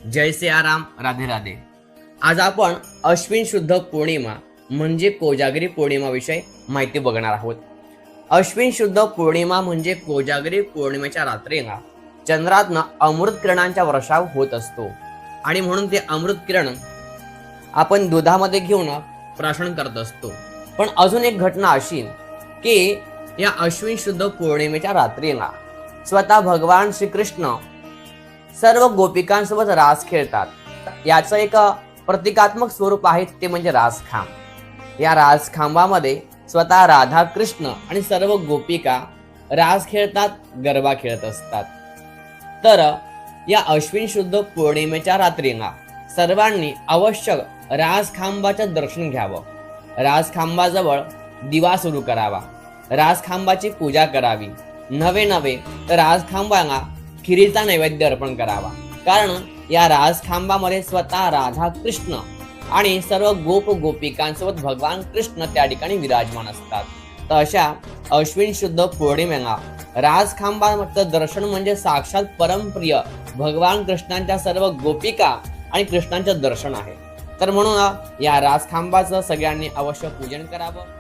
जय सियाराम, राधे राधे। आज आपण अश्विन शुद्ध पौर्णिमा म्हणजे कोजागिरी पौर्णिमा विषयी माहिती बघणार आहोत। अश्विन शुद्ध पौर्णिमा म्हणजे कोजागिरी पौर्णिमेच्या रात्रीला चंद्रातनं अमृत किरणांचा वर्षाव होत असतो आणि म्हणून ते अमृत किरण आपण दुधामध्ये घेऊन प्राशन करत असतो। पण अजून एक घटना अशी की या अश्विन शुद्ध पौर्णिमेच्या रात्रीला स्वतः भगवान श्रीकृष्ण सर्व गोपिकांसोबत रास खेळतात। याचं एक प्रतिकात्मक स्वरूप आहे ते म्हणजे रासखांब। या रासखांबामध्ये स्वतः राधा कृष्ण आणि सर्व गोपिका रास खेळतात, गरबा खेळत असतात। तर या अश्विन शुद्ध पौर्णिमेच्या रात्रीला सर्वांनी अवश्य रासखांबाचं दर्शन घ्यावं, रासखांबाजवळ दिवा सुरू करावा, रासखांबाची पूजा करावी, नवे नवे तर रासखांबाला खिरीचा नैवेद्य अर्पण करावा। कारण या रासखांबामध्ये स्वतः राधा कृष्ण आणि सर्व गोप गोपिकांसोबत भगवान कृष्ण त्या ठिकाणी विराजमान असतात। तर अशा अश्विन शुद्ध पौर्णिमेला रासखांबाचं दर्शन म्हणजे साक्षात परमप्रिय भगवान कृष्णांच्या सर्व गोपिका आणि कृष्णांचं दर्शन आहे। तर म्हणून या रासखांबाचं सगळ्यांनी अवश्य पूजन करावं।